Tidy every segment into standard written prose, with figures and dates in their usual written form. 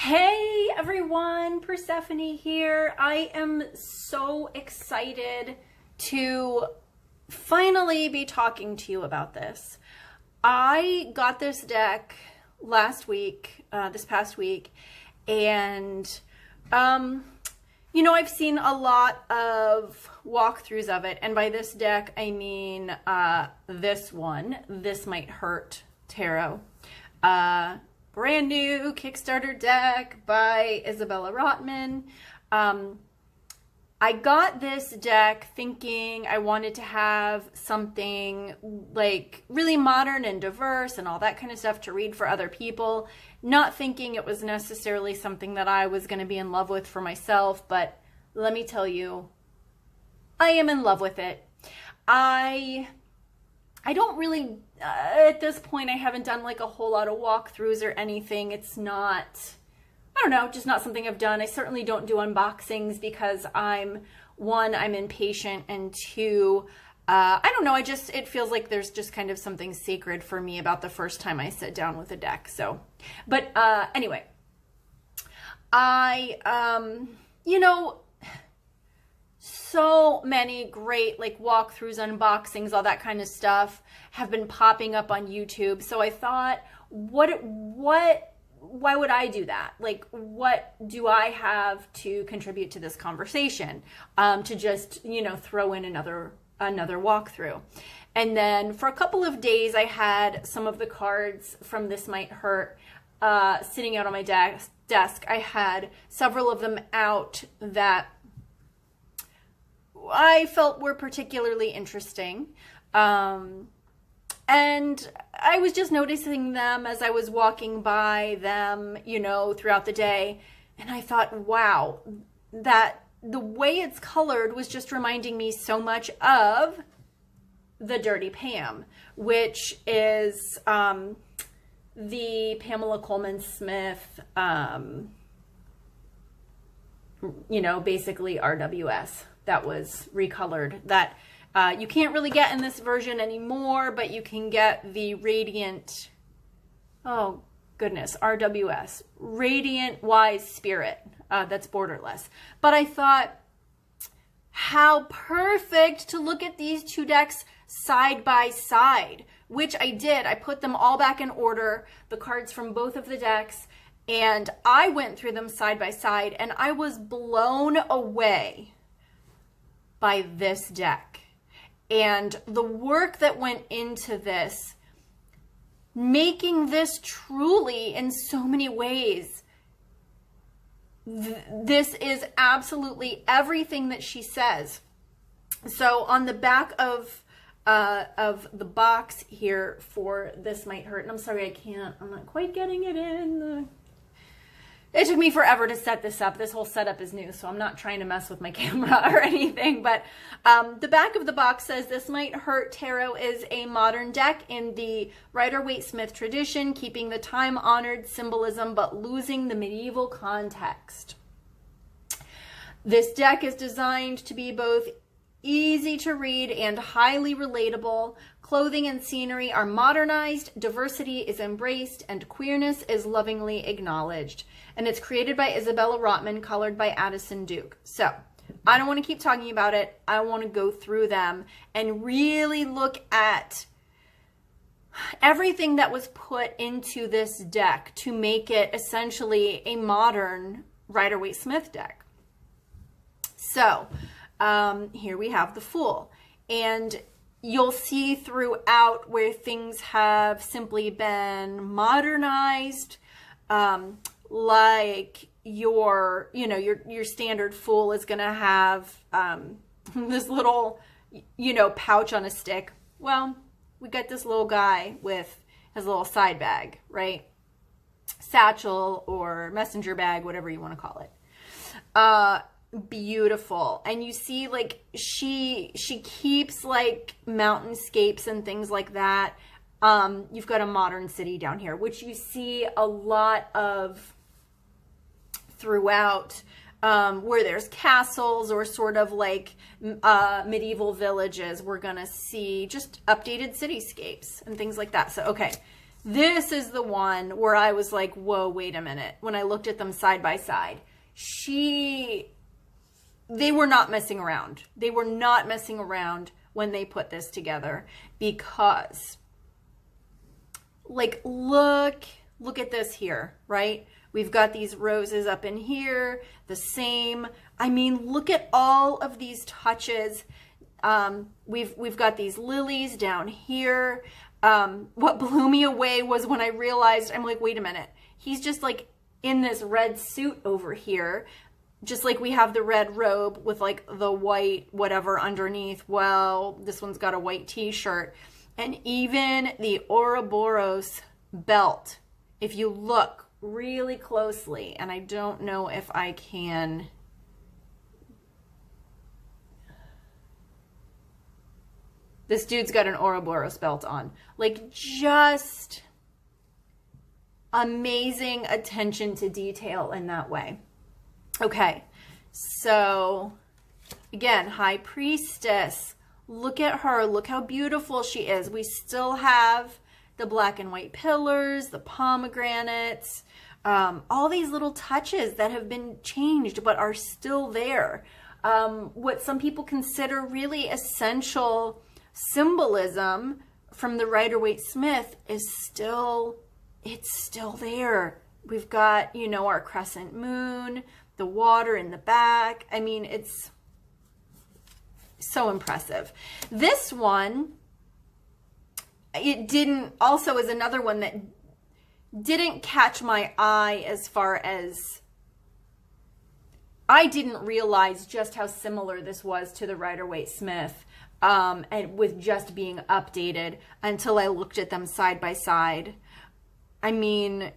Hey everyone, Persephone here. I am so excited to finally be talking to you about this. I got this deck last week, this past week, and I've seen a lot of walkthroughs of it, and by this deck I mean this one, This Might Hurt Tarot. Brand new Kickstarter deck by Isabella Rotman. I got this deck thinking I wanted to have something like really modern and diverse and all that kind of stuff to read for other people, not thinking it was necessarily something that I was going to be in love with for myself, but let me tell you, I am in love with it. I don't really, at this point, I haven't done like a whole lot of walkthroughs or anything. It's not, I don't know, just not something I've done. I certainly don't do unboxings because I'm impatient, and two, I don't know, it feels like there's just kind of something sacred for me about the first time I sit down with a deck. So, but anyway, so many great like walkthroughs, unboxings, all that kind of stuff have been popping up on YouTube. So I thought, why would I do that? Like, what do I have to contribute to this conversation? To just, throw in another walkthrough. And then for a couple of days, I had some of the cards from This Might Hurt sitting out on my desk. I had several of them out that I felt were particularly interesting. And I was just noticing them as I was walking by them, throughout the day. And I thought, wow, that the way it's colored was just reminding me so much of the Dirty Pam, which is the Pamela Coleman Smith, basically RWS. That was recolored, that you can't really get in this version anymore, but you can get the Radiant, oh goodness, RWS, Radiant Wise Spirit, that's borderless. But I thought, how perfect to look at these two decks side by side, which I did. I put them all back in order, the cards from both of the decks, and I went through them side by side, and I was blown away by this deck and the work that went into this, making this truly, in so many ways, this is absolutely everything that she says. So on the back of the box here for This Might Hurt, and I'm sorry, I'm not quite getting it in. It took me forever to set this up. This whole setup is new, so I'm not trying to mess with my camera or anything. But the back of the box says, This Might Hurt Tarot is a modern deck in the Rider-Waite-Smith tradition, keeping the time-honored symbolism but losing the medieval context. This deck is designed to be both easy to read and highly relatable. Clothing and scenery are modernized, diversity is embraced, and queerness is lovingly acknowledged. And it's created by Isabella Rotman, colored by Addison Duke. So I don't want to keep talking about it. I want to go through them and really look at everything that was put into this deck to make it essentially a modern Rider-Waite-Smith deck. So here we have the Fool, and you'll see throughout where things have simply been modernized, like your standard Fool is going to have this little, pouch on a stick. Well, we got this little guy with his little side bag, right? Satchel or messenger bag, whatever you want to call it. Beautiful. And you see, like, she keeps like mountainscapes and things like that. You've got a modern city down here, which you see a lot of throughout, where there's castles or sort of like medieval villages. We're gonna see just updated cityscapes and things like that. So okay, This is the one where I was like, whoa, wait a minute. When I looked at them side by side, they were not messing around. They were not messing around when they put this together, because like, look at this here, right? We've got these roses up in here, the same. I mean, look at all of these touches. We've got these lilies down here. What blew me away was when I realized, I'm like, wait a minute. He's just like in this red suit over here, just like we have the red robe with like the white whatever underneath. Well, this one's got a white t-shirt. And even the Ouroboros belt, if you look really closely, and I don't know if I can... This dude's got an Ouroboros belt on. Like, just amazing attention to detail in that way. Okay, so again, High Priestess. Look at her. Look how beautiful she is. We still have the black and white pillars, the pomegranates, all these little touches that have been changed but are still there. What some people consider really essential symbolism from the Rider-Waite-Smith is still, it's still there. We've got, you know, our crescent moon, the water in the back. I mean, it's so impressive. This one, it didn't, also is another one that didn't catch my eye, as far as I didn't realize just how similar this was to the Rider-Waite-Smith, and with just being updated until I looked at them side by side. I mean,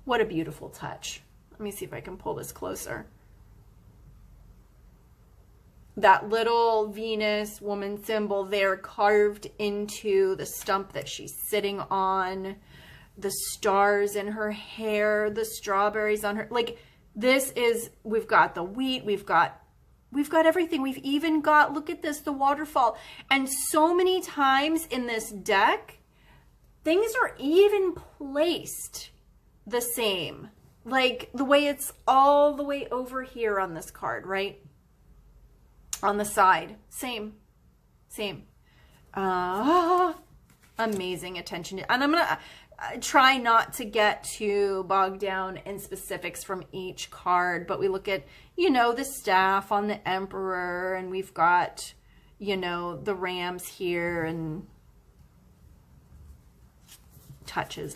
what a beautiful touch. Let me see if I can pull this closer. That little Venus woman symbol there carved into the stump that she's sitting on, the stars in her hair, the strawberries on her, like, this is, we've got the wheat, we've got everything. We've even got, look at this, the waterfall. And so many times in this deck, things are even placed the same. Like the way it's all the way over here on this card, right? On the side, same. Amazing attention. And I'm gonna try not to get too bogged down in specifics from each card, but we look at, you know, the staff on the Emperor, and we've got, you know, the rams here, and touches.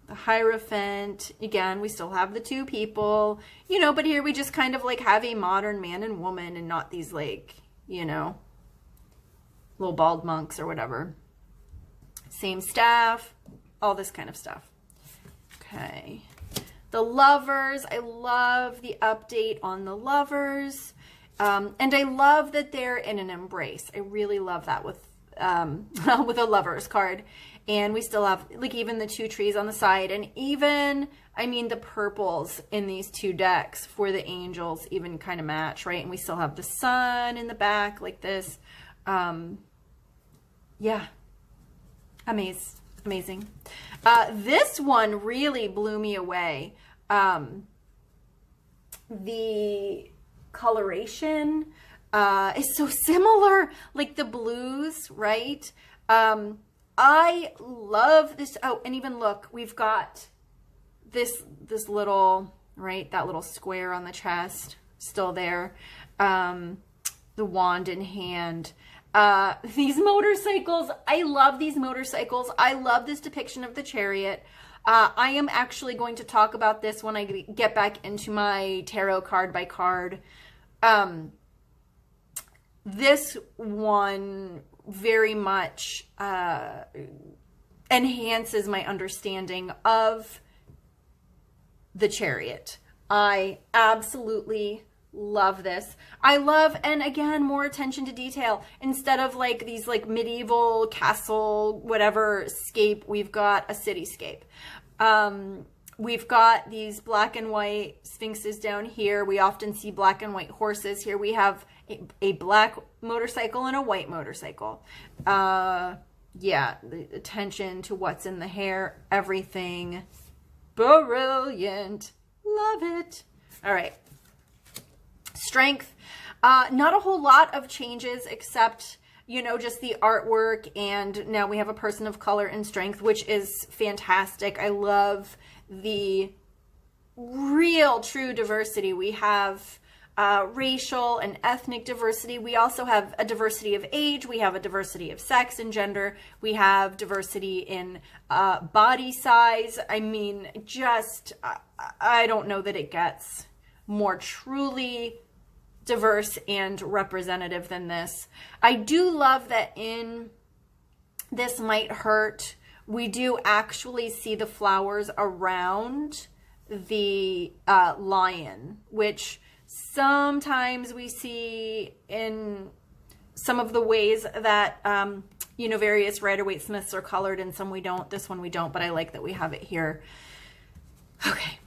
The Hierophant, again, we still have the two people, you know, but here we just kind of like have a modern man and woman, and not these, like, you know, little bald monks or whatever. Same staff, all this kind of stuff. Okay. The Lovers, I love the update on the Lovers. And I love that they're in an embrace. I really love that with a Lovers card. And we still have, like, even the two trees on the side, and even, I mean, the purples in these two decks for the angels even kind of match, right? And we still have the sun in the back like this. Yeah, amazing. This one really blew me away. The coloration is so similar, like the blues, right? I love this. Oh, and even look, we've got this little, right, that little square on the chest still there. The wand in hand. These motorcycles, I love these motorcycles. I love this depiction of the chariot. I am actually going to talk about this when I get back into my tarot card by card. This one very much enhances my understanding of the chariot. I absolutely love this. I love, and again, more attention to detail. Instead of like these like medieval castle, whatever scape, we've got a cityscape. We've got these black and white sphinxes down here. We often see black and white horses. Here we have a black motorcycle and a white motorcycle. yeah, the attention to what's in the hair, everything. Brilliant. Love it. All right. Strength. Not a whole lot of changes except, you know, just the artwork. And now we have a person of color in strength, which is fantastic. I love the real true diversity. We have racial and ethnic diversity. We also have a diversity of age. We have a diversity of sex and gender. We have diversity in body size. I mean, just, I don't know that it gets more truly diverse and representative than this. I do love that in This Might Hurt, we do actually see the flowers around the lion, which sometimes we see in some of the ways that, you know, various Rider-Waite-Smiths are colored, and some we don't. This one we don't, but I like that we have it here. Okay.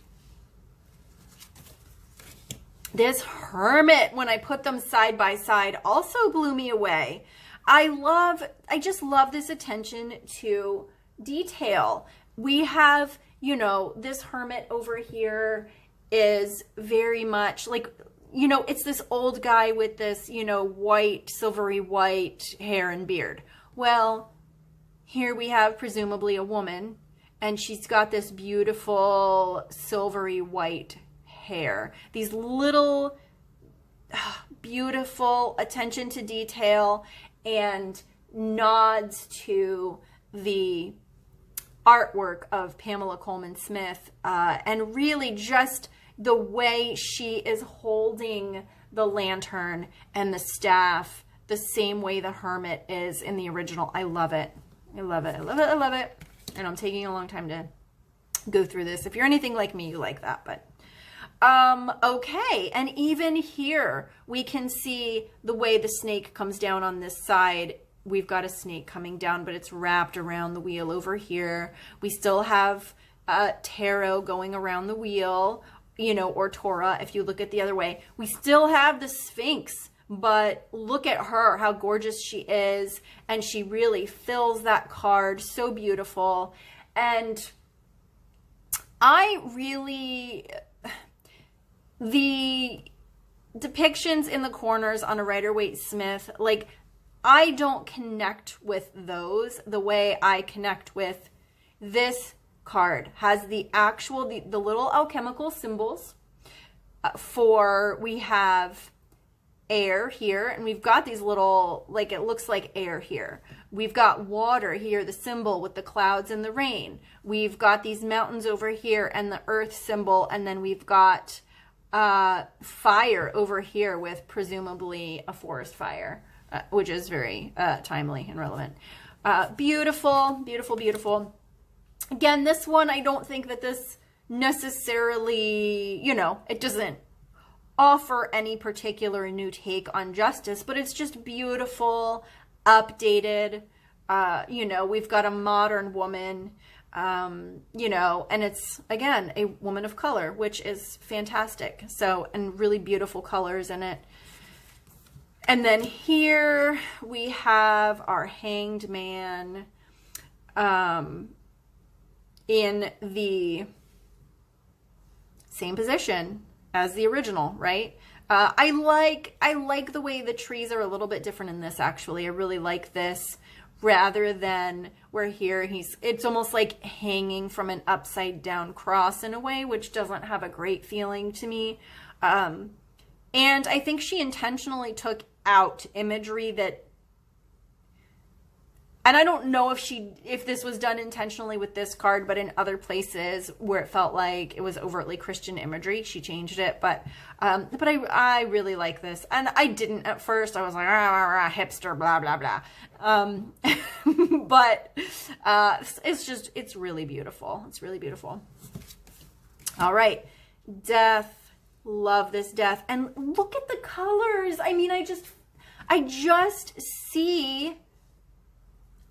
This Hermit, when I put them side by side, also blew me away. I just love this attention to detail. We have, you know, this Hermit over here is very much like, you know, it's this old guy with this, you know, white, silvery white hair and beard. Well, here we have presumably a woman, and she's got this beautiful silvery white hair. These little beautiful attention to detail and nods to the artwork of Pamela Coleman Smith, and really just the way she is holding the lantern and the staff the same way the Hermit is in the original. I love it. I love it. I love it. I love it. And I'm taking a long time to go through this. If you're anything like me, you like that, but okay. And even here we can see the way the snake comes down on this side. We've got a snake coming down, but it's wrapped around the wheel over here. We still have tarot going around the wheel, you know, or Torah if you look at the other way. We still have the Sphinx, but look at her, how gorgeous she is. And she really fills that card so beautiful. And I really, the depictions in the corners on a Rider-Waite-Smith, like, I don't connect with those the way I connect with this card. Has the actual, the little alchemical symbols for, we have air here, and we've got these little, like, it looks like air here. We've got water here, the symbol with the clouds and the rain. We've got these mountains over here and the earth symbol, and then we've got fire over here with presumably a forest fire. Which is very timely and relevant. Beautiful, beautiful, beautiful. Again, this one, I don't think that this necessarily, you know, it doesn't offer any particular new take on justice, but it's just beautiful, updated. You know, we've got a modern woman, you know, and it's, again, a woman of color, which is fantastic. So, and really beautiful colors in it. And then here we have our Hanged Man in the same position as the original, right? I like the way the trees are a little bit different in this, actually. I really like this rather than where here it's almost like hanging from an upside down cross in a way, which doesn't have a great feeling to me. And I think she intentionally took out imagery that, and I don't know if this was done intentionally with this card, but in other places where it felt like it was overtly Christian imagery, she changed it. But I really like this, and I didn't at first. I was like, hipster, blah blah blah. But it's really beautiful. It's really beautiful. All right, Death. Love this Death, and look at the colors. I mean, I just see,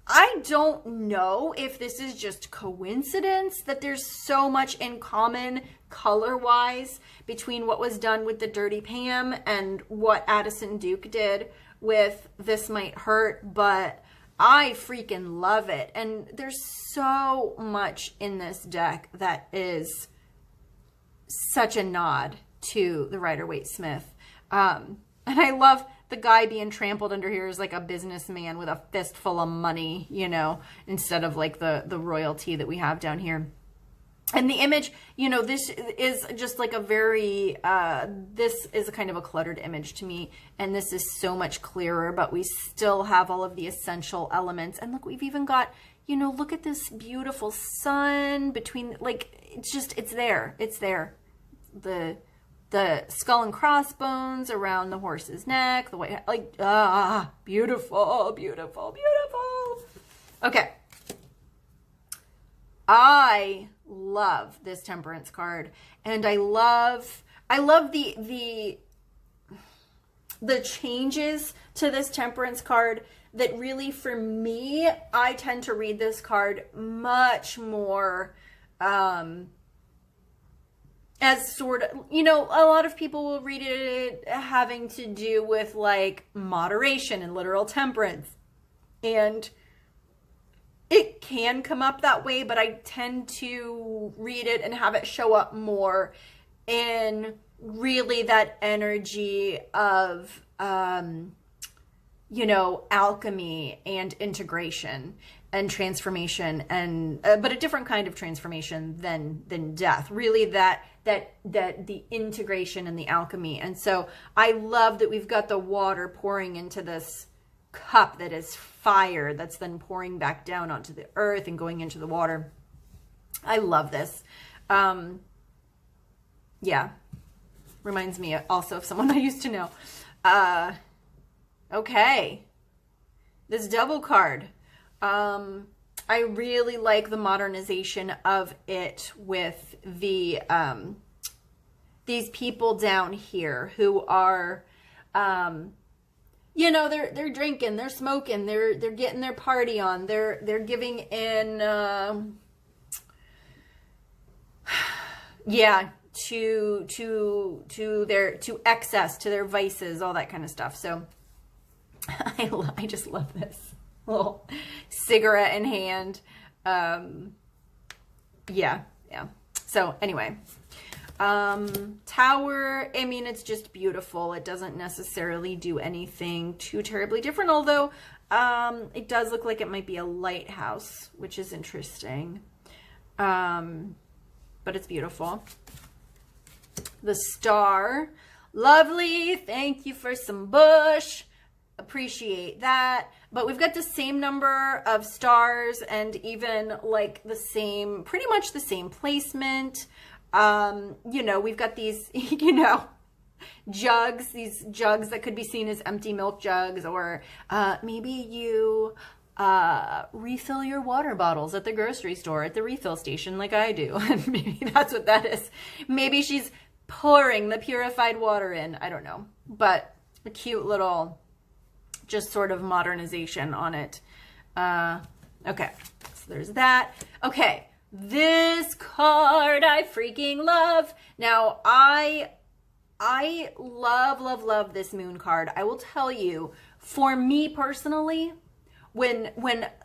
I don't know if this is just coincidence that there's so much in common color-wise between what was done with the Dirty Pam and what Addison Duke did with This Might Hurt, but I freaking love it. And there's so much in this deck that is such a nod to the Rider-Waite-Smith. And I love the guy being trampled under here is like a businessman with a fistful of money, you know, instead of like the royalty that we have down here. And the image, you know, this is just like a very, this is a kind of a cluttered image to me. And this is so much clearer, but we still have all of the essential elements. And look, we've even got, you know, look at this beautiful sun between, like, it's just, it's there. It's there. The skull and crossbones around the horse's neck, the white, like, beautiful, beautiful, beautiful. Okay. I love this Temperance card, and I love the changes to this Temperance card that really, for me, I tend to read this card much more as sort of, you know, a lot of people will read it having to do with like moderation and literal temperance. And it can come up that way, but I tend to read it and have it show up more in really that energy of, you know, alchemy and integration and transformation, and but a different kind of transformation than death. Really, that the integration and the alchemy. And so I love that we've got the water pouring into this cup that is fire, that's then pouring back down onto the earth and going into the water. I love this. Yeah, reminds me also of someone I used to know. Okay, this double card. I really like the modernization of it with the these people down here who are you know, they're drinking, they're smoking, they're getting their party on, they're giving in yeah, to excess, to their vices, all that kind of stuff. So I just love this little cigarette in hand. Yeah. So anyway, Tower, I mean, it's just beautiful. It doesn't necessarily do anything too terribly different, although it does look like it might be a lighthouse, which is interesting. But it's beautiful. The Star, lovely. Thank you for some bush. Appreciate that. But we've got the same number of stars and even like the same, pretty much the same placement. You know, we've got these, you know, jugs, these jugs that could be seen as empty milk jugs, or maybe you refill your water bottles at the grocery store, at the refill station like I do. And maybe that's what that is. Maybe she's pouring the purified water in. I don't know. But a cute little just sort of modernization on it. Okay, so there's that. Okay, this card I freaking love. Now, I love this moon card. I will tell you, for me personally, when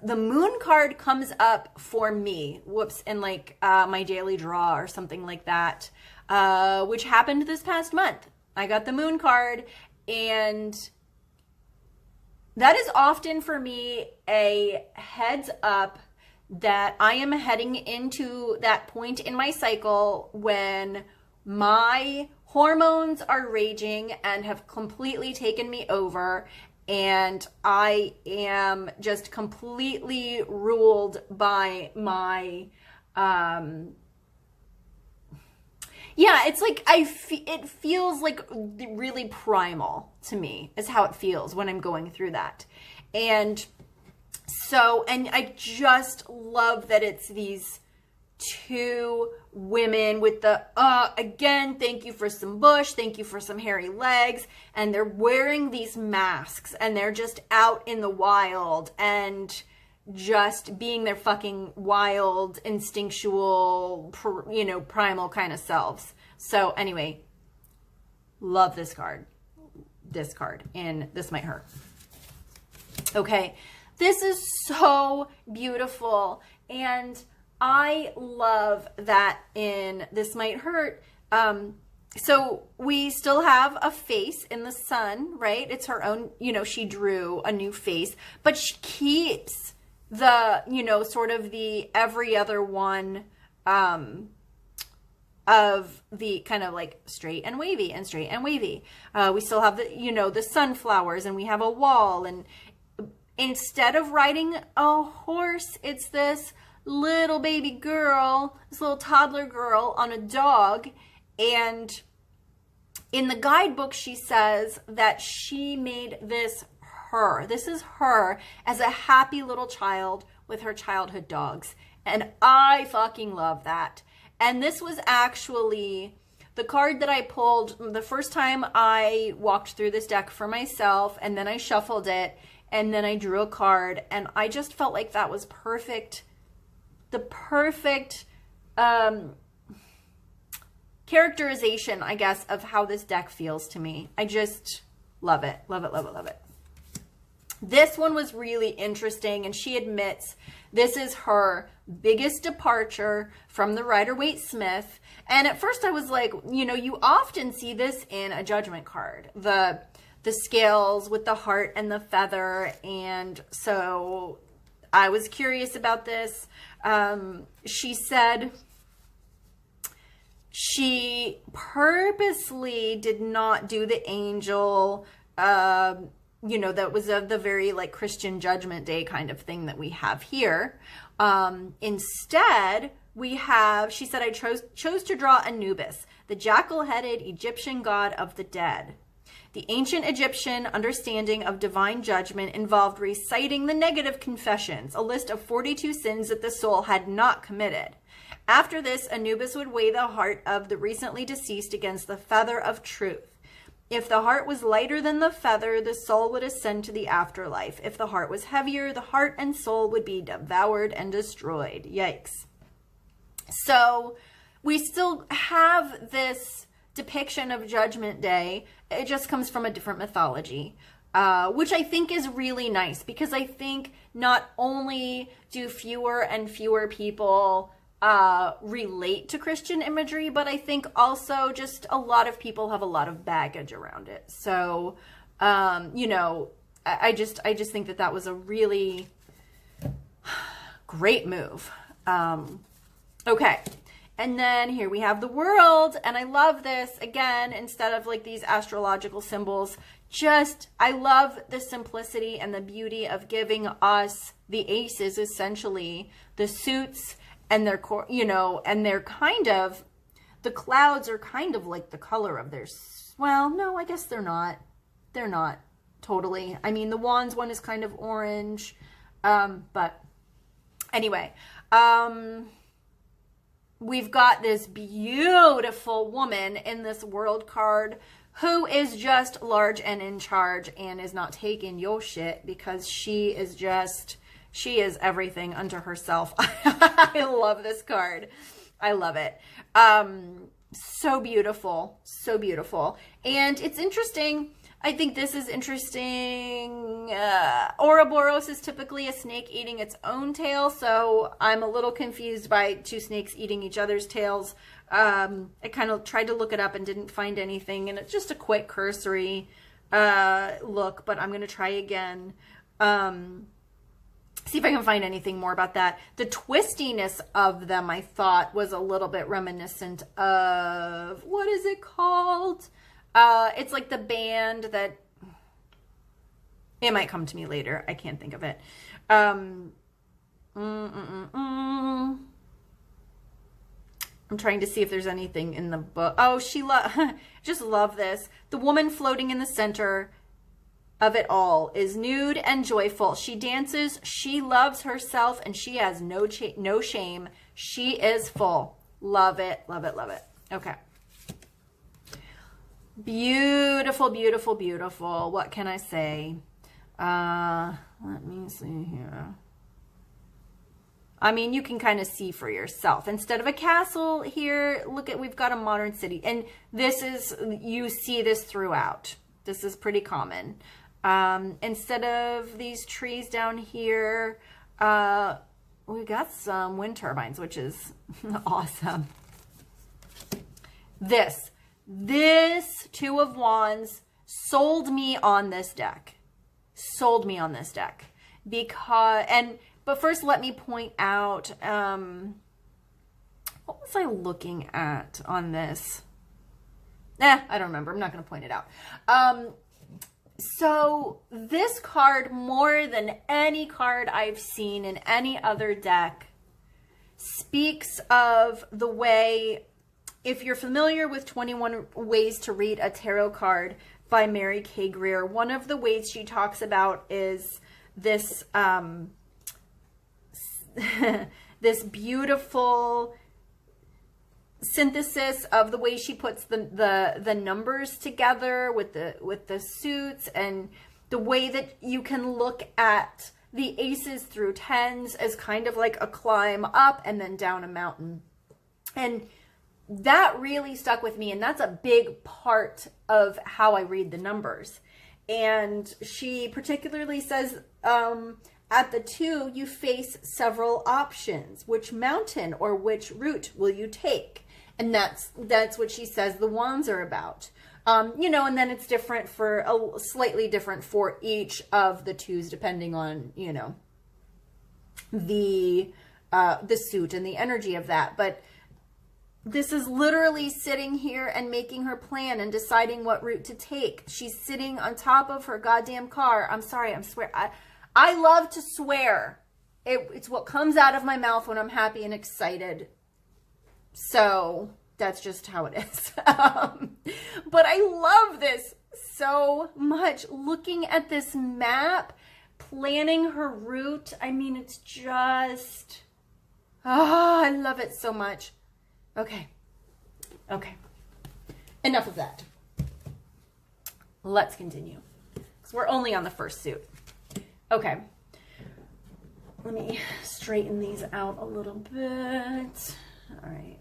the moon card comes up for me, whoops, in like my daily draw or something like that, which happened this past month, I got the moon card, and that is often for me a heads up that I am heading into that point in my cycle when my hormones are raging and have completely taken me over, and I am just completely ruled by my yeah, it's like it feels like really primal to me is how it feels when I'm going through that. And so, and I just love that it's these two women with the, again, thank you for some bush, thank you for some hairy legs, and they're wearing these masks, and they're just out in the wild, and just being their fucking wild, instinctual, you know, primal kind of selves. So anyway, love this card. This card in This Might Hurt. Okay, This is so beautiful. And I love that in This Might Hurt. So we still have a face in the sun, right? It's her own, you know, she drew a new face, but she keeps the, you know, sort of the every other one, of the kind of like straight and wavy and straight and wavy. We still have the, you know, the sunflowers, and we have a wall, and instead of riding a horse, it's this little baby girl, this little toddler girl on a dog. And in the guidebook, she says that she made this her. This is her as a happy little child with her childhood dogs. And I fucking love that. And this was actually the card that I pulled the first time I walked through this deck for myself, and then I shuffled it, and then I drew a card, and I just felt like that was perfect. The perfect characterization, I guess, of how this deck feels to me. I just love it. Love it, love it, love it. This one was really interesting, and she admits this is her biggest departure from the Rider-Waite-Smith. And at first I was like, you know, you often see this in a judgment card. The scales with the heart and the feather. And so I was curious about this. She said she purposely did not do the angel, you know, that was of the very like Christian Judgment Day kind of thing that we have here. Instead, we have, she said, I chose to draw Anubis, the jackal-headed Egyptian god of the dead. The ancient Egyptian understanding of divine judgment involved reciting the negative confessions, a list of 42 sins that the soul had not committed. After this, Anubis would weigh the heart of the recently deceased against the feather of truth. If the heart was lighter than the feather, the soul would ascend to the afterlife. If the heart was heavier, the heart and soul would be devoured and destroyed. Yikes. So we still have this depiction of Judgment Day. It just comes from a different mythology, which I think is really nice, because I think not only do fewer and fewer people relate to Christian imagery, but I think also just a lot of people have a lot of baggage around it. So, you know, I just think that that was a really great move. Okay. And then here we have the world, and I love this. Again, instead of like these astrological symbols, just, I love the simplicity and the beauty of giving us the aces, essentially, the suits, and their, you know, and they're kind of, the clouds are kind of like the color of their, well, no, I guess they're not. They're not totally. I mean, the wands one is kind of orange, but anyway, we've got this beautiful woman in this world card who is just large and in charge and is not taking your shit, because she is just, she is everything unto herself. I love this card. I love it. So beautiful. So beautiful. And it's interesting. I think this is interesting. Ouroboros is typically a snake eating its own tail, so I'm a little confused by two snakes eating each other's tails. I kind of tried to look it up and didn't find anything, and it's just a quick cursory look, but I'm going to try again. See if I can find anything more about that. The twistiness of them, I thought, was a little bit reminiscent of, what is it called? It's like the band that, it might come to me later. I can't think of it. I'm trying to see if there's anything in the book. Oh, just love this. The woman floating in the center of it all is nude and joyful. She dances, she loves herself, and she has no shame. She is full. Love it, love it, love it. Okay. Beautiful, beautiful, beautiful. What can I say? Let me see here. I mean, you can kind of see for yourself. Instead of a castle here, look at, we've got a modern city. And this is, you see this throughout. This is pretty common. Instead of these trees down here, we got some wind turbines, which is awesome. This Two of Wands sold me on this deck. Sold me on this deck. But first let me point out, what was I looking at on this? I don't remember. I'm not going to point it out. So this card, more than any card I've seen in any other deck, speaks of the way, if you're familiar with 21 Ways to Read a Tarot Card by Mary K. Greer, one of the ways she talks about is this, this beautiful synthesis of the way she puts the numbers together with the suits, and the way that you can look at the aces through tens as kind of like a climb up and then down a mountain. And that really stuck with me, and that's a big part of how I read the numbers. And she particularly says, at the 2, you face several options. Which mountain or which route will you take? And that's what she says the wands are about. You know, and then it's different slightly different for each of the 2s, depending on, you know, the suit and the energy of that. But this is literally sitting here and making her plan and deciding what route to take. She's sitting on top of her goddamn car. I'm sorry, I love to swear. It's what comes out of my mouth when I'm happy and excited. So that's just how it is. But I love this so much. Looking at this map, planning her route. I mean, it's just, I love it so much. Okay. Enough of that. Let's continue, because we're only on the first suit. Okay. Let me straighten these out a little bit. All right.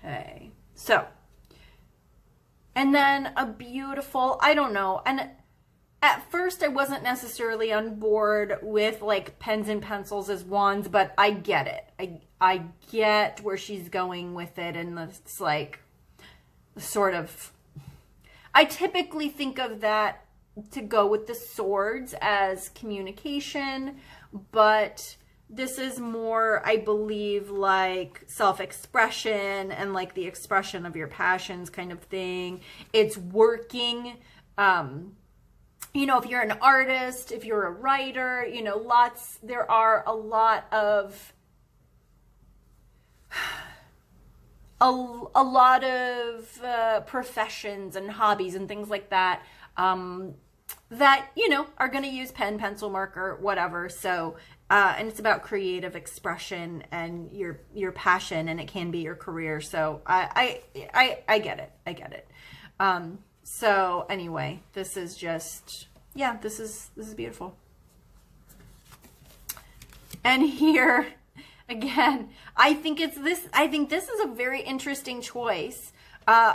Okay. So, and then a beautiful, I don't know. And at first I wasn't necessarily on board with like pens and pencils as wands, but I get it. I get where she's going with it. And it's like sort of, I typically think of that to go with the swords as communication, but this is more, I believe, like self-expression and like the expression of your passions kind of thing. It's working, you know, if you're an artist, if you're a writer, you know, there are a lot of professions and hobbies and things like that, that, you know, are going to use pen, pencil, marker, whatever. So, and it's about creative expression and your passion, and it can be your career. So I get it. I get it. So anyway, this is just, yeah, this is beautiful. And here again, I think this is a very interesting choice.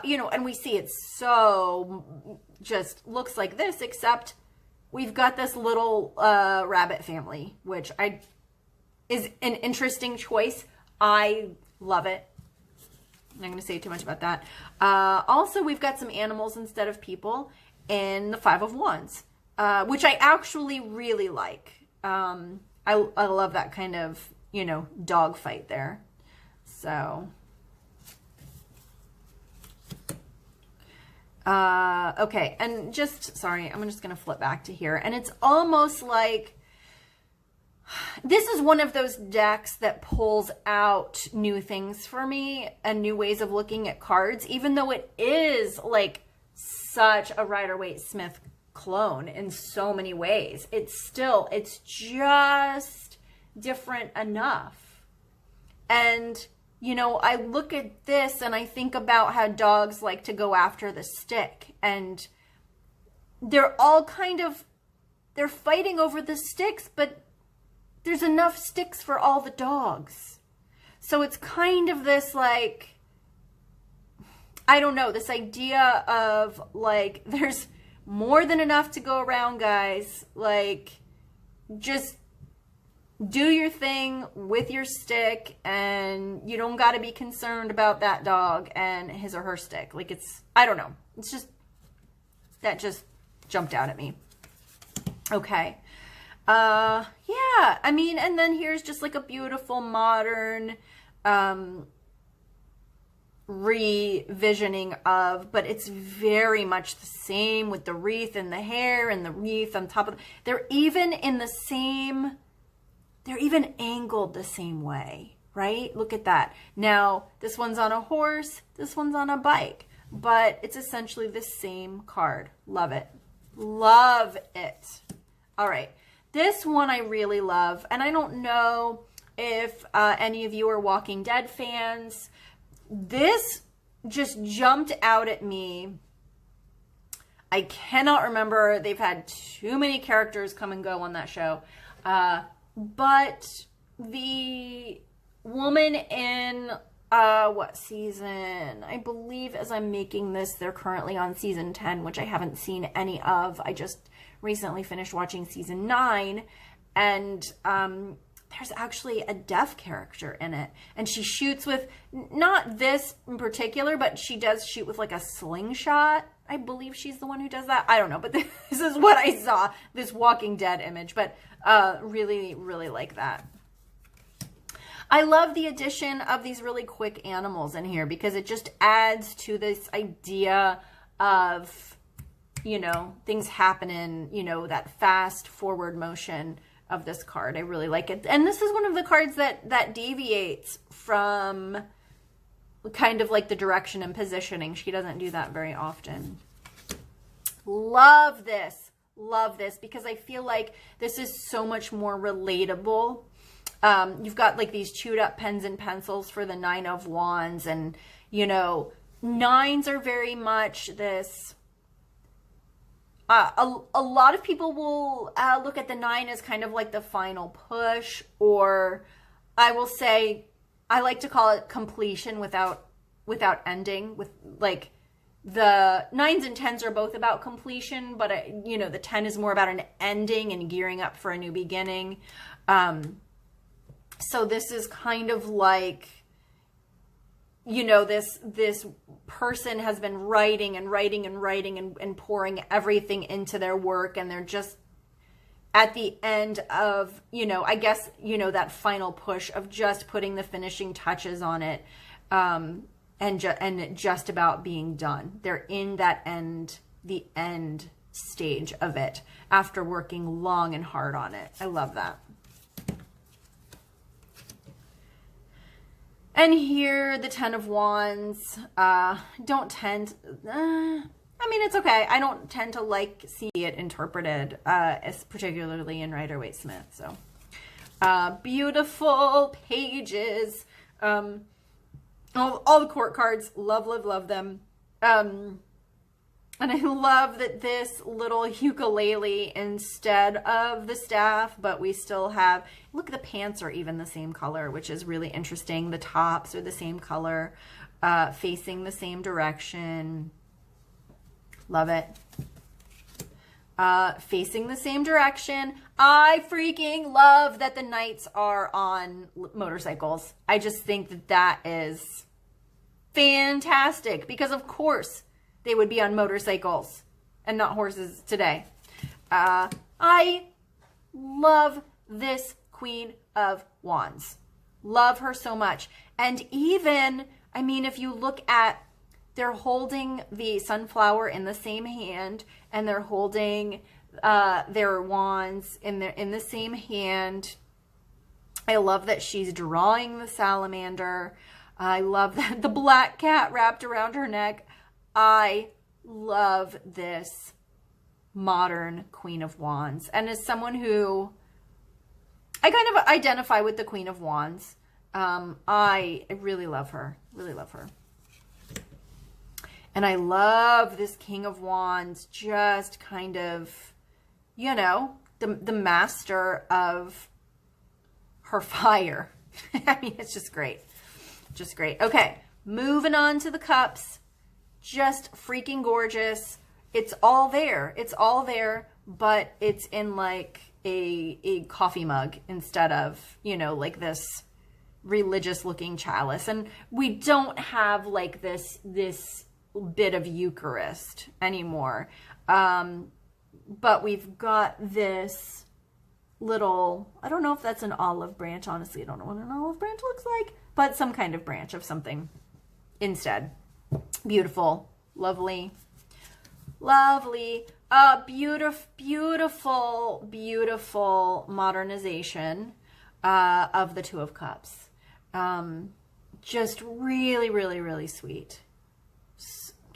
You know, and we see it so just looks like this, except we've got this little rabbit family, which is an interesting choice. I love it. I'm not going to say too much about that. Also, we've got some animals instead of people in the 5 of Wands, which I actually really like. I love that kind of, you know, dog fight there. So, okay. And sorry, I'm just going to flip back to here. And it's almost like, this is one of those decks that pulls out new things for me and new ways of looking at cards, even though it is like such a Rider-Waite-Smith clone in so many ways. It's just different enough. And, you know, I look at this and I think about how dogs like to go after the stick, and they're all they're fighting over the sticks, but there's enough sticks for all the dogs. So it's kind of this like, I don't know, this idea of like, there's more than enough to go around, guys. Like, just do your thing with your stick, and you don't got to be concerned about that dog and his or her stick. Like, it's, I don't know. It's just, that just jumped out at me. Okay. Yeah, I mean, and then here's just like a beautiful modern, revisioning of, but it's very much the same with the wreath and the hair and the wreath on top of, they're even in the same, they're even angled the same way, right? Look at that. Now, this one's on a horse, this one's on a bike, but it's essentially the same card. Love it. Love it. All right. This one I really love, and I don't know if any of you are Walking Dead fans. This just jumped out at me. I cannot remember. They've had too many characters come and go on that show. But the woman in, what season? I believe as I'm making this, they're currently on season 10, which I haven't seen any of. I just recently finished watching season 9, and there's actually a deaf character in it, and she shoots with, not this in particular, but she does shoot with like a slingshot. I believe she's the one who does that. I don't know, but this is what I saw, this Walking Dead image, but really, really like that. I love the addition of these really quick animals in here, because it just adds to this idea of, you know, things happening, you know, that fast forward motion of this card. I really like it. And this is one of the cards that deviates from kind of like the direction and positioning. She doesn't do that very often. Love this. Love this, because I feel like this is so much more relatable. You've got like these chewed up pens and pencils for the 9 of Wands, and, you know, 9s are very much this, a lot of people will look at the 9 as kind of like the final push, or I will say, I like to call it completion without ending. With like, the 9s and 10s are both about completion, but you know, the 10 is more about an ending and gearing up for a new beginning. So this is kind of like, you know, this person has been writing and writing and writing and pouring everything into their work, and they're just at the end of, you know, I guess, you know, that final push of just putting the finishing touches on it, and just about being done. They're in that the end stage of it after working long and hard on it. I love that. And here, the 10 of Wands, I mean, it's okay. I don't tend to like see it interpreted, as particularly in Rider-Waite-Smith. So, beautiful pages. All the court cards, love them. And I love that this little ukulele instead of the staff, but we still have, look, the pants are even the same color, which is really interesting. The tops are the same color, facing the same direction. Love it. Facing the same direction. I freaking love that the knights are on motorcycles. I just think that that is fantastic, because of course they would be on motorcycles and not horses today. I love this Queen of Wands. Love her so much. And even, I mean, if you look at, they're holding the sunflower in the same hand, and they're holding their wands in the same hand. I love that she's drawing the salamander. I love that the black cat wrapped around her neck. I love this modern Queen of Wands. And as someone who, I kind of identify with the Queen of Wands, I really love her. Really love her. And I love this King of Wands, just kind of, you know, the master of her fire. I mean, it's just great. Just great. Okay, moving on to the cups. just freaking gorgeous. It's all there. It's all there, but it's in like a coffee mug instead of, you know, like this religious looking chalice. And we don't have like this bit of Eucharist anymore. But we've got this little, I don't know if that's an olive branch. Honestly, I don't know what an olive branch looks like, but some kind of branch of something instead. Beautiful, lovely, lovely. Beautiful, beautiful modernization of the Two of Cups. Just really, really, really sweet.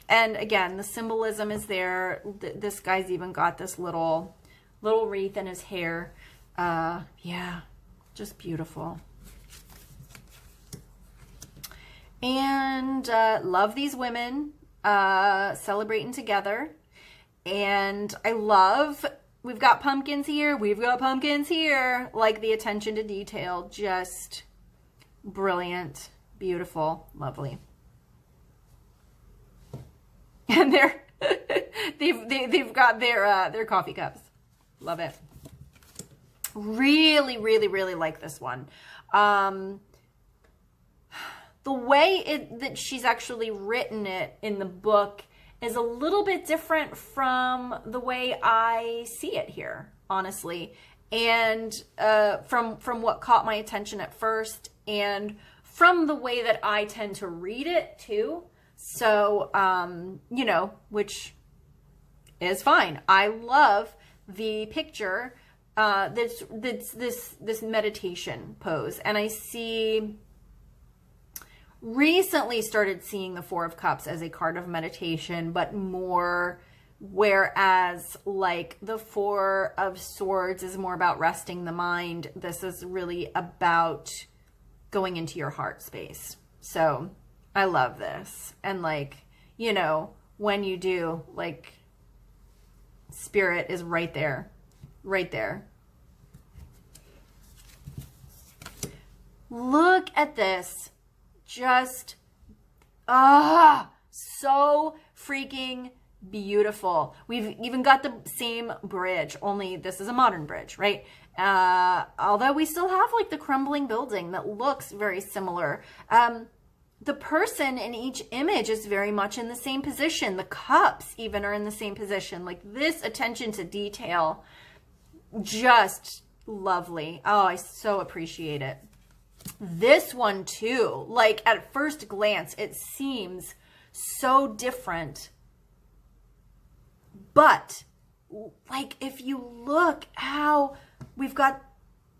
And again, the symbolism is there. This guy's even got this little wreath in his hair. Yeah, just beautiful. And love these women celebrating together. And I love, we've got pumpkins here, we've got pumpkins here. Like the attention to detail, just brilliant, beautiful, lovely. And they've got their coffee cups. Love it. Really, really, really like this one. The way that she's actually written it in the book is a little bit different from the way I see it here, honestly. And from what caught my attention at first, and from the way that I tend to read it too. So, you know, which is fine. I love the picture that's this meditation pose. And I recently started seeing the Four of Cups as a card of meditation, but more, whereas like the Four of Swords is more about resting the mind, this is really about going into your heart space. So I love this. And like, you know, when you do, like, spirit is right there, right there. Look at this. Just, so freaking beautiful. We've even got the same bridge, only this is a modern bridge, right? Although we still have like the crumbling building that looks very similar. The person in each image is very much in the same position. The cups even are in the same position. Like this attention to detail, just lovely. Oh, I so appreciate it. This one too, like at first glance, it seems so different. But like if you look how we've got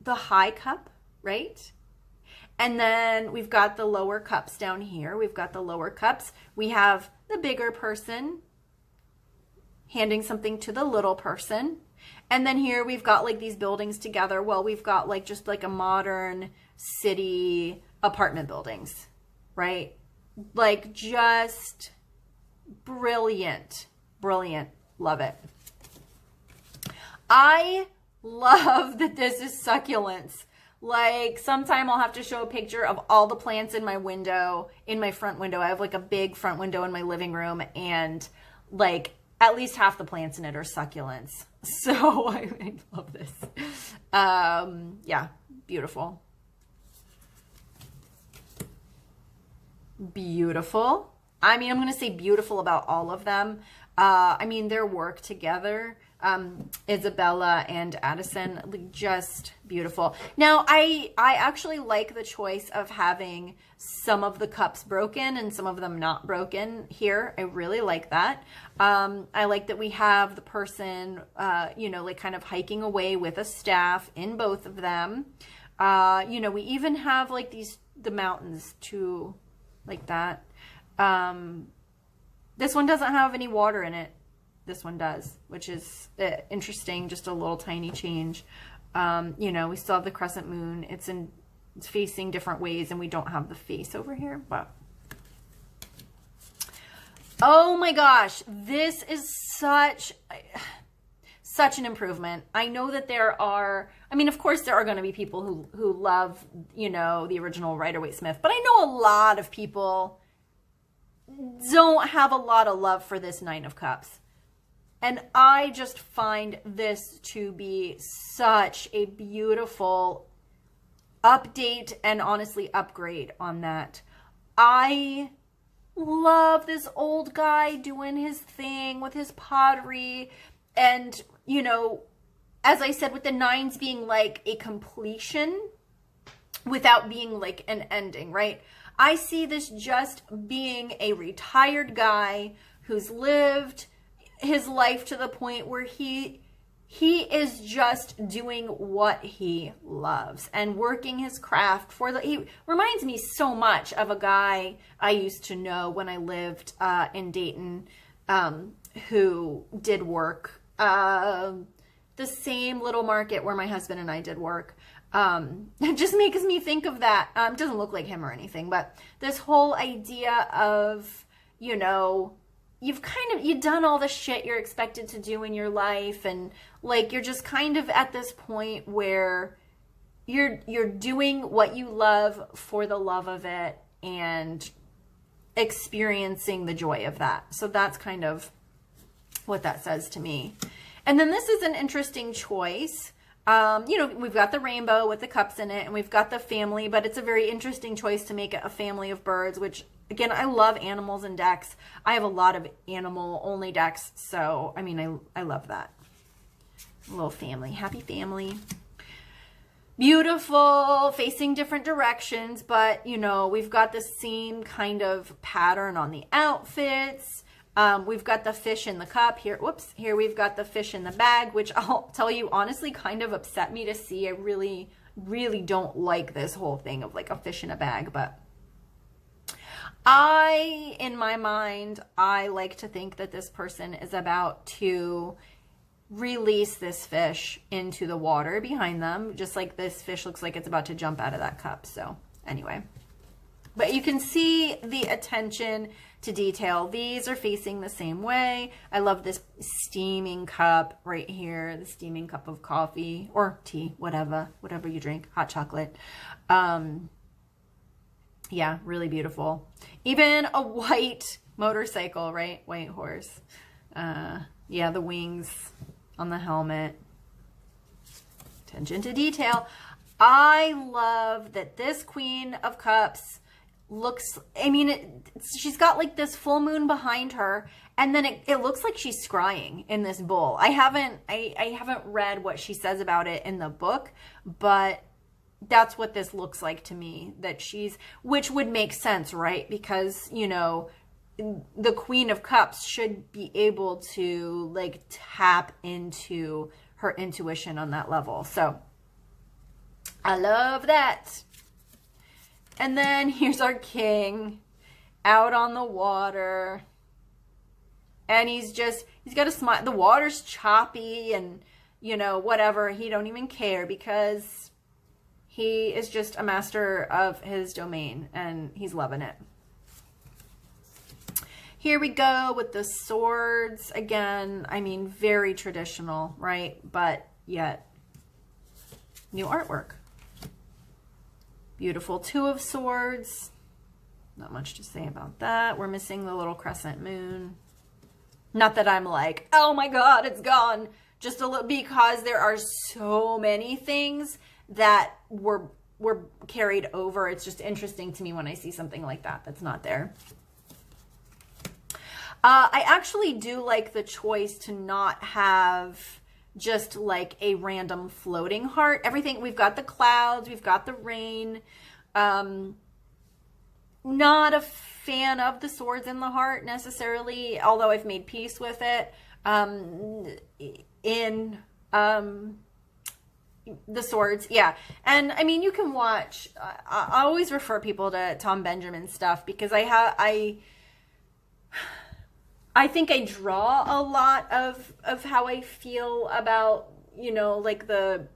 the high cup, right? And then we've got the lower cups down here. We've got the lower cups. We have the bigger person handing something to the little person. And then here we've got like these buildings together. Well, we've got like just like a modern city apartment buildings, right? Like just brilliant, brilliant. Love it. I love that this is succulents. Like sometime I'll have to show a picture of all the plants in my window, in my front window. I have like a big front window in my living room, and like at least half the plants in it are succulents. So I love this. Yeah, beautiful. Beautiful. I mean, I'm going to say beautiful about all of them. I mean, their work together, Isabella and Addison, just beautiful. Now, I actually like the choice of having some of the cups broken and some of them not broken here. I really like that. I like that we have the person, you know, like kind of hiking away with a staff in both of them. You know, we even have like the mountains too, like that. This one doesn't have any water in it. This one does, which is interesting. Just a little tiny change. You know, we still have the crescent moon. It's facing different ways, and we don't have the face over here, but oh my gosh, this is such an improvement. I know that there are, I mean, of course there are going to be people who love, you know, the original Rider-Waite-Smith, but I know a lot of people don't have a lot of love for this Nine of Cups. And I just find this to be such a beautiful update and honestly upgrade on that. I love this old guy doing his thing with his pottery. And, you know, as I said, with the nines being like a completion without being like an ending, right? I see this just being a retired guy who's lived his life to the point where he is just doing what he loves and working his craft he reminds me so much of a guy I used to know when I lived in Dayton, who did work the same little market where my husband and I did work. It just makes me think of that. Doesn't look like him or anything, but this whole idea of, you know, you've done all the shit you're expected to do in your life, and like you're just kind of at this point where you're doing what you love for the love of it and experiencing the joy of that. So that's kind of what that says to me. And then this is an interesting choice. You know, we've got the rainbow with the cups in it, and we've got the family, but it's a very interesting choice to make it a family of birds, which, again, I love animals and decks. I have a lot of animal-only decks, so, I mean, I love that. A little family. Happy family. Beautiful, facing different directions, but, you know, we've got the same kind of pattern on the outfits. We've got the fish in the cup here. Whoops. Here we've got the fish in the bag, which I'll tell you honestly kind of upset me to see. I really, really don't like this whole thing of like a fish in a bag, but in my mind, I like to think that this person is about to release this fish into the water behind them, just like this fish looks like it's about to jump out of that cup. So anyway, but you can see the attention to detail. These are facing the same way. I love this steaming cup right here, the steaming cup of coffee or tea, whatever you drink, hot chocolate. Yeah, really beautiful. Even a white motorcycle, right? White horse. Yeah, the wings on the helmet. Attention to detail. I love that this Queen of Cups looks, I mean, she's got like this full moon behind her, and then it looks like she's scrying in this bowl. I haven't read what she says about it in the book, but that's what this looks like to me, that which would make sense, right? Because, you know, the Queen of Cups should be able to like tap into her intuition on that level. So I love that. And then here's our king out on the water. And he's got a smile. The water's choppy and, you know, whatever. He don't even care because he is just a master of his domain and he's loving it. Here we go with the swords. Again, I mean, very traditional, right? But yet, new artwork. Beautiful Two of Swords. Not much to say about that. We're missing the little crescent moon. Not that I'm like, oh my God, it's gone. Just a little, because there are so many things that were carried over. It's just interesting to me when I see something like that that's not there. I actually do like the choice to not have just like a random floating heart. Everything, we've got the clouds, we've got the rain. Not a fan of the swords in the heart necessarily, although I've made peace with it. In the swords, yeah. And I mean, you can watch, I always refer people to Tom Benjamin stuff because I think I draw a lot of how I feel about, you know, like the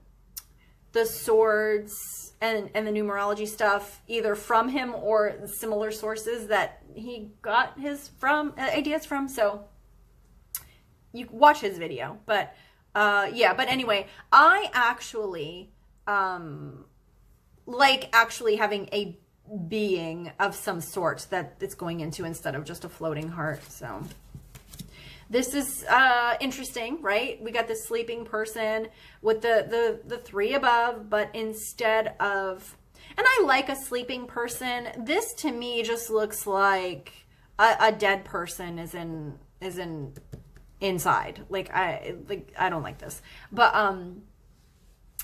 swords and the numerology stuff, either from him or similar sources that he got his ideas from. So you watch his video, but yeah, but anyway, I actually like actually having a being of some sort that it's going into instead of just a floating heart. So this is interesting, right? We got this sleeping person with the 3 above, but instead of, and I like a sleeping person. This to me just looks like a dead person is in inside. Like I don't like this. But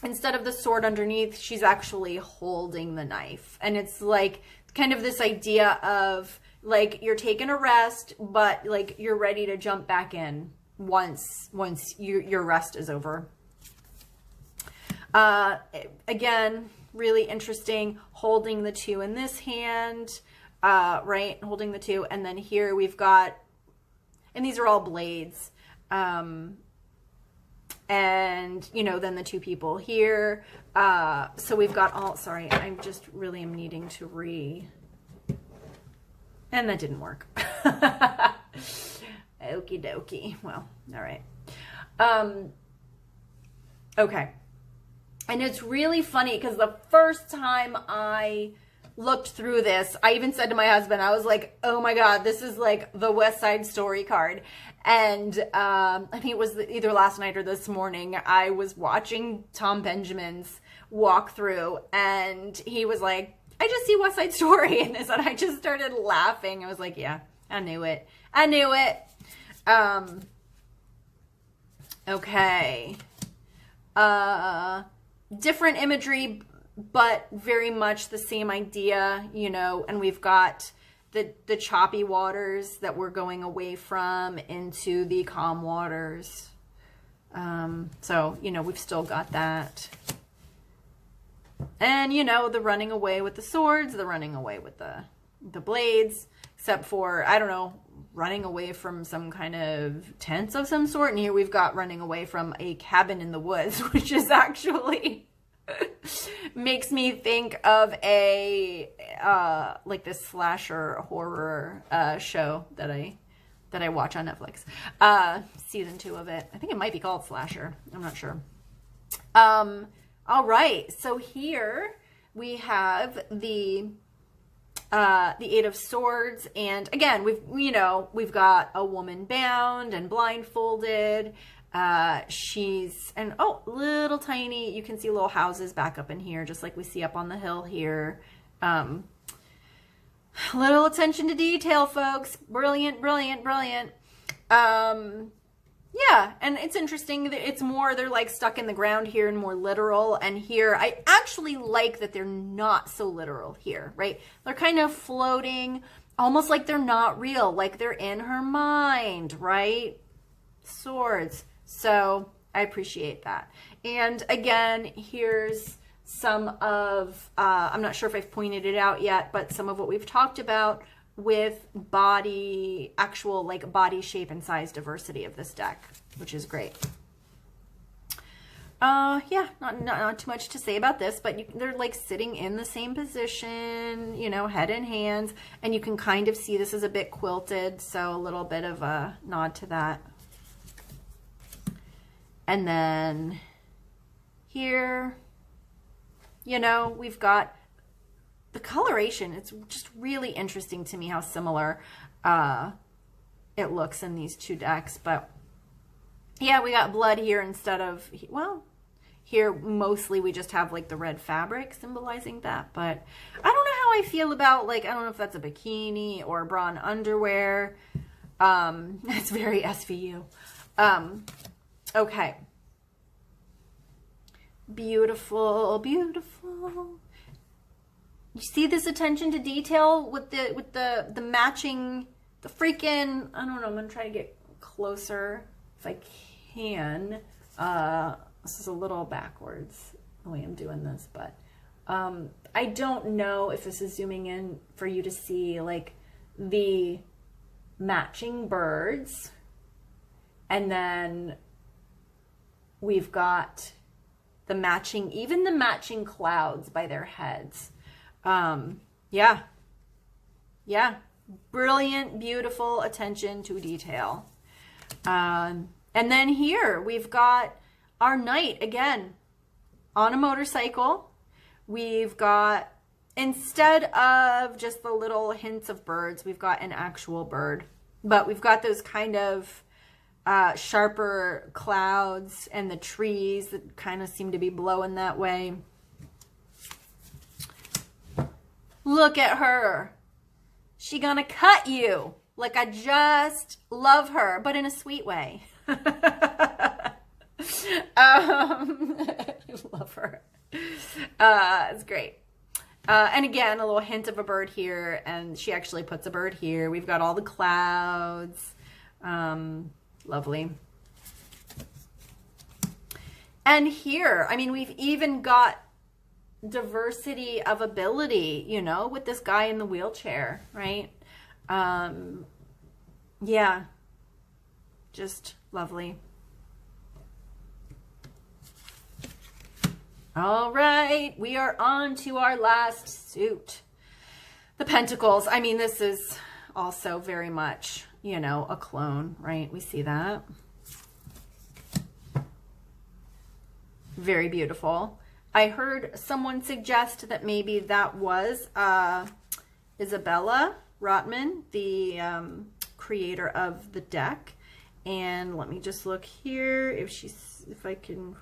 instead of the sword underneath, she's actually holding the knife. And it's like kind of this idea of like you're taking a rest, but like you're ready to jump back in once your rest is over. Again, really interesting, holding the 2 in this hand, right? Holding the 2. And then here we've got, and these are all blades. And, you know, then the 2 people here. So we've got all, sorry, I just really am needing to and that didn't work. Okie dokie. Well, all right. Okay. And it's really funny because the first time I looked through this, I even said to my husband, I was like, oh my God, this is like the West Side Story card. And I think it was either last night or this morning, I was watching Tom Benjamin's walkthrough and he was like, I just see West Side Story in this. And I just started laughing. I was like, yeah, I knew it. I knew it. Okay. Different imagery, but very much the same idea, you know, and we've got the choppy waters that we're going away from into the calm waters. So, you know, we've still got that. And, you know, the running away with the swords, the running away with the blades, except for, I don't know, running away from some kind of tents of some sort. And here we've got running away from a cabin in the woods, which is actually makes me think of a like this slasher horror show that I watch on Netflix. Season 2 of it. I think it might be called Slasher. I'm not sure. All right. So here we have the 8 of Swords, and again, we've got a woman bound and blindfolded. Oh, little tiny, you can see little houses back up in here, just like we see up on the hill here. Little attention to detail, folks. Brilliant, brilliant, brilliant. Yeah, and it's interesting that it's more, they're like stuck in the ground here and more literal. And here, I actually like that they're not so literal here, right? They're kind of floating, almost like they're not real, like they're in her mind, right? Swords. So I appreciate that. And again, here's some of, I'm not sure if I've pointed it out yet, but some of what we've talked about with actual like body shape and size diversity of this deck, which is great. Yeah, not too much to say about this, but they're like sitting in the same position, you know, head and hands, and you can kind of see this is a bit quilted, so a little bit of a nod to that. And then here, you know, we've got the coloration. It's just really interesting to me how similar it looks in these 2 decks. But yeah, we got blood here instead of, well, here mostly we just have like the red fabric symbolizing that. But I don't know how I feel about, like, I don't know if that's a bikini or bra and underwear. It's very SVU. Okay. Beautiful, beautiful. You see this attention to detail with the matching, the freaking, I don't know, I'm going to try to get closer if I can. This is a little backwards the way I'm doing this, but I don't know if this is zooming in for you to see like the matching birds, and then we've got the matching, even the matching clouds by their heads. Yeah. Brilliant, beautiful attention to detail. And then here we've got our knight again on a motorcycle. We've got instead of just the little hints of birds, we've got an actual bird. But we've got those kind of sharper clouds and the trees that kind of seem to be blowing that way. Look at her. She gonna cut you. Like, I just love her, but in a sweet way. I love her. It's great. And again, a little hint of a bird here, and she actually puts a bird here. We've got all the clouds. Lovely. And here, I mean, we've even got diversity of ability, you know, with this guy in the wheelchair, right? Yeah, just lovely. All right, we are on to our last suit. The Pentacles. I mean, this is also very much, you know, a clone, right? We see that. Very beautiful. I heard someone suggest that maybe that was Isabella Rotman, the creator of the deck. And let me just look here if I can.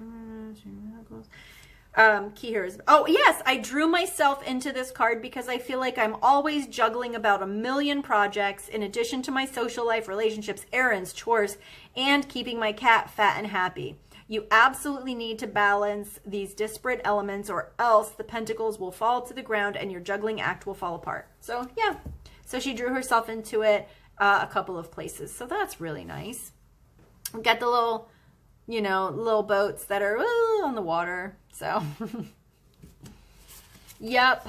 Key here is, oh yes, I drew myself into this card because I feel like I'm always juggling about a million projects in addition to my social life, relationships, errands, chores, and keeping my cat fat and happy. You absolutely need to balance these disparate elements or else the pentacles will fall to the ground and your juggling act will fall apart. So yeah, so she drew herself into it a couple of places. So that's really nice. We got the little, you know, little boats that are on the water. So, yep,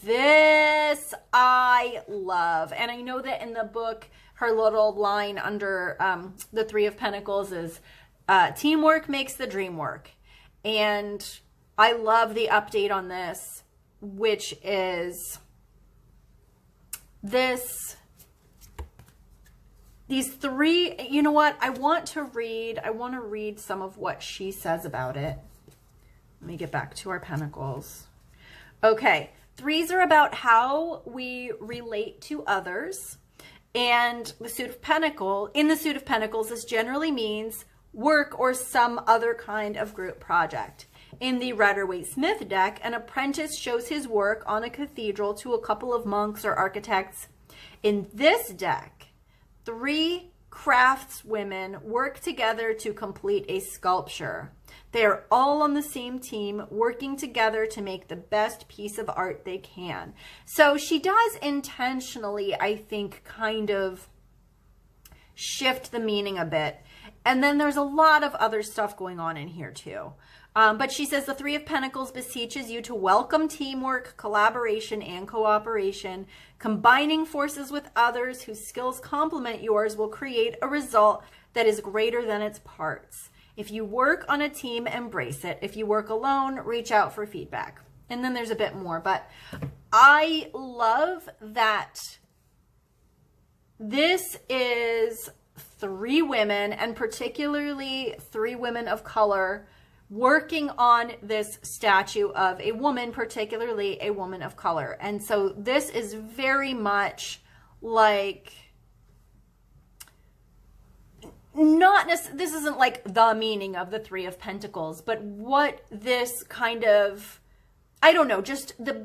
this I love. And I know that in the book, her little line under the Three of Pentacles is teamwork makes the dream work. And I love the update on this, which is these three, you know what? I want to read some of what she says about it. Let me get back to our Pentacles. Okay, threes are about how we relate to others. And the Suit of Pentacles, in the Suit of Pentacles, this generally means work or some other kind of group project. In the Rider-Waite-Smith deck, an apprentice shows his work on a cathedral to a couple of monks or architects. In this deck, 3 craftswomen work together to complete a sculpture. They are all on the same team, working together to make the best piece of art they can. So she does intentionally, I think, kind of shift the meaning a bit. And then there's a lot of other stuff going on in here too. But she says the Three of Pentacles beseeches you to welcome teamwork, collaboration, and cooperation. Combining forces with others whose skills complement yours will create a result that is greater than its parts. If you work on a team, embrace it. If you work alone, reach out for feedback. And then there's a bit more, but I love that this is 3 women, and particularly 3 women of color, working on this statue of a woman, particularly a woman of color. And so this is very much like, this isn't like the meaning of the Three of Pentacles, but what this kind of, I don't know, just the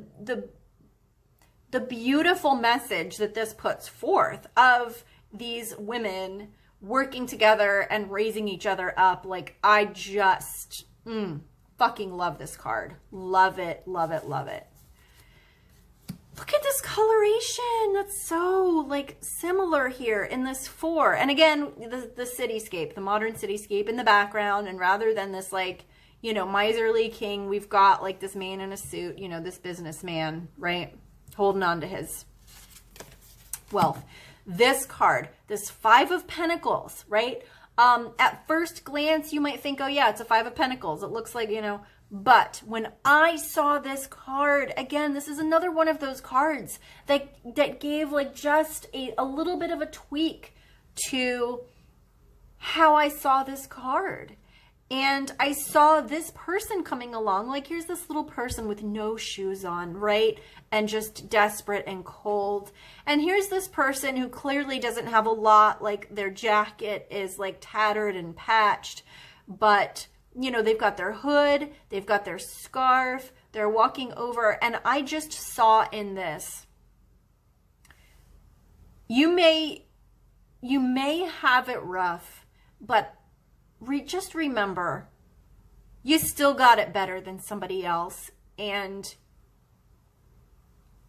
beautiful message that this puts forth of these women working together and raising each other up. Like, I just fucking love this card. Love it, love it, love it. Look at this coloration. That's so like similar here in this 4. And again, the cityscape, the modern cityscape in the background. And rather than this like, you know, miserly king, we've got like this man in a suit, you know, this businessman, right? Holding on to his wealth. This card, this 5 of Pentacles, right? At first glance, you might think, oh yeah, it's a 5 of Pentacles. It looks like, you know, but when I saw this card, again, this is another one of those cards that gave like just a little bit of a tweak to how I saw this card. And I saw this person coming along, like here's this little person with no shoes on, right? And just desperate and cold. And here's this person who clearly doesn't have a lot, like their jacket is like tattered and patched, but you know, they've got their hood, they've got their scarf, they're walking over, and I just saw in this, you may have it rough, but just remember, you still got it better than somebody else, and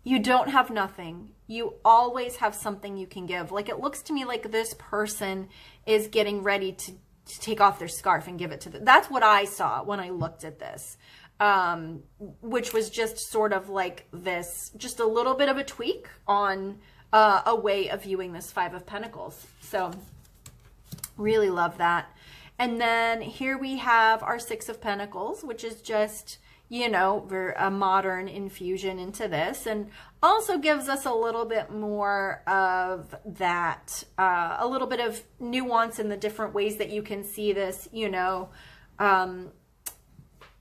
you don't have nothing. You always have something you can give. Like, it looks to me like this person is getting ready to take off their scarf and give it to them. That's what I saw when I looked at this, which was just sort of like this, just a little bit of a tweak on a way of viewing this Five of Pentacles. So really love that. And then here we have our Six of Pentacles, which is just, you know, a modern infusion into this, and also gives us a little bit more of that, a little bit of nuance in the different ways that you can see this, you know.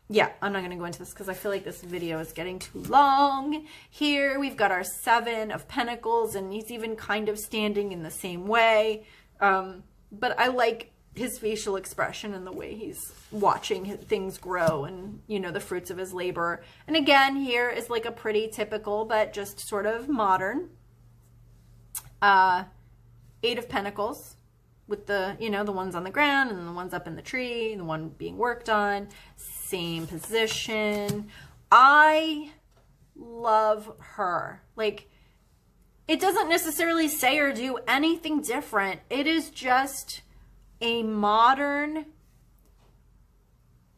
Yeah, I'm not going to go into this because I feel like this video is getting too long. Here we've got our Seven of Pentacles, and he's even kind of standing in the same way. But I like his facial expression and the way he's watching things grow and, you know, the fruits of his labor. And again, here is like a pretty typical, but just sort of modern, Eight of Pentacles with the, you know, the ones on the ground and the ones up in the tree, the one being worked on, same position. I love her. Like, it doesn't necessarily say or do anything different. It is just a modern,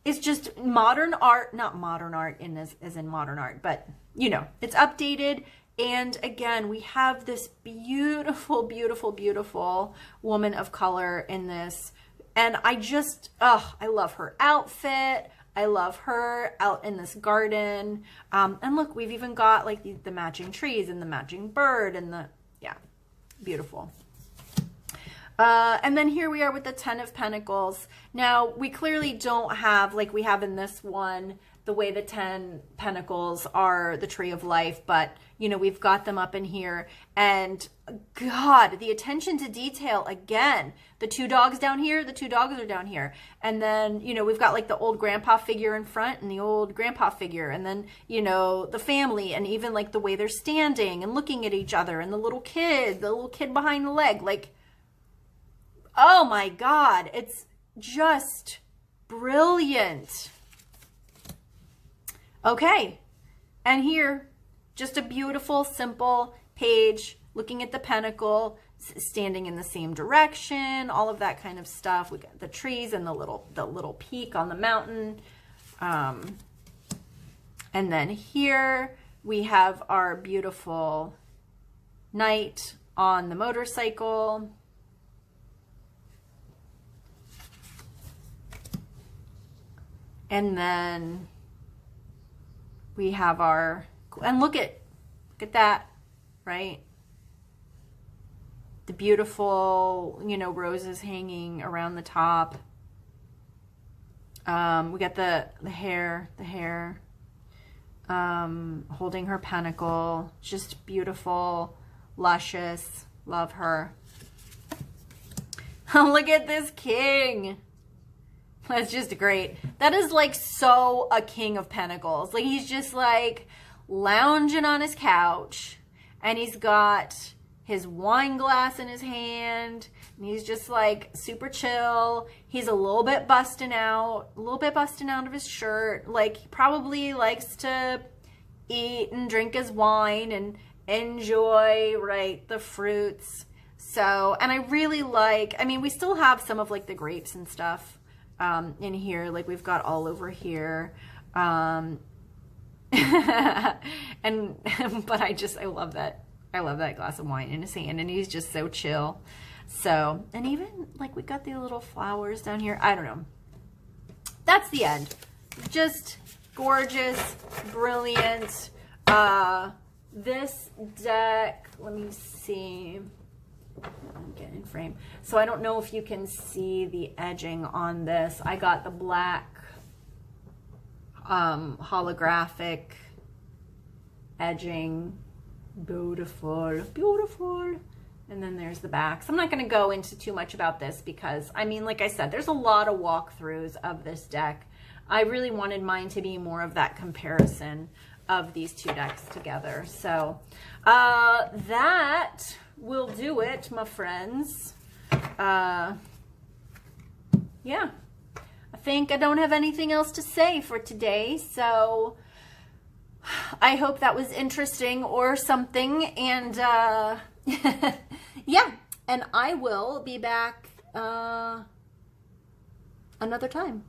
it's just modern art, not modern art in as in modern art, but you know, it's updated. And again, we have this beautiful, beautiful, beautiful woman of color in this. And I just, I love her outfit. I love her out in this garden. And look, we've even got like the matching trees and the matching bird and the, yeah, beautiful. And then here we are with the Ten of Pentacles. Now, we clearly don't have, like we have in this one, the way the 10 Pentacles are the tree of life, but, you know, we've got them up in here. And God, the attention to detail again. The two dogs down here, the two dogs are down here. And then, you know, we've got like the old grandpa figure in front and the old grandpa figure. And then, you know, the family, and even like the way they're standing and looking at each other, and the little kid behind the leg. Like, oh my God, it's just brilliant. Okay, and here, just a beautiful, simple page, looking at the pentacle, standing in the same direction, all of that kind of stuff. We got the trees and the little peak on the mountain. And then here we have our beautiful knight on the motorcycle. And then we have our, and look at that, right? The beautiful, you know, roses hanging around the top. We got the hair, holding her pentacle. Just beautiful, luscious. Love her. Look at this king. That's just great. That is like so a King of Pentacles. Like, he's just like lounging on his couch, and he's got his wine glass in his hand, and he's just like super chill. He's a little bit busting out of his shirt. Like, he probably likes to eat and drink his wine and enjoy, right, the fruits. So, and I really like, I mean, we still have some of like the grapes and stuff in here, like we've got all over here, and but I love that glass of wine in his hand, and he's just so chill. So, and even like we got the little flowers down here. I don't know. That's the end. Just gorgeous, brilliant. This deck, let me see. Get in frame. So I don't know if you can see the edging on this. I got the black holographic edging. Beautiful, beautiful. And then there's the backs. I'm not going to go into too much about this because, I mean, like I said, there's a lot of walkthroughs of this deck. I really wanted mine to be more of that comparison of these two decks together. So that will do it, my friends. Yeah, I think I don't have anything else to say for today. So I hope that was interesting or something. And yeah, and I will be back another time.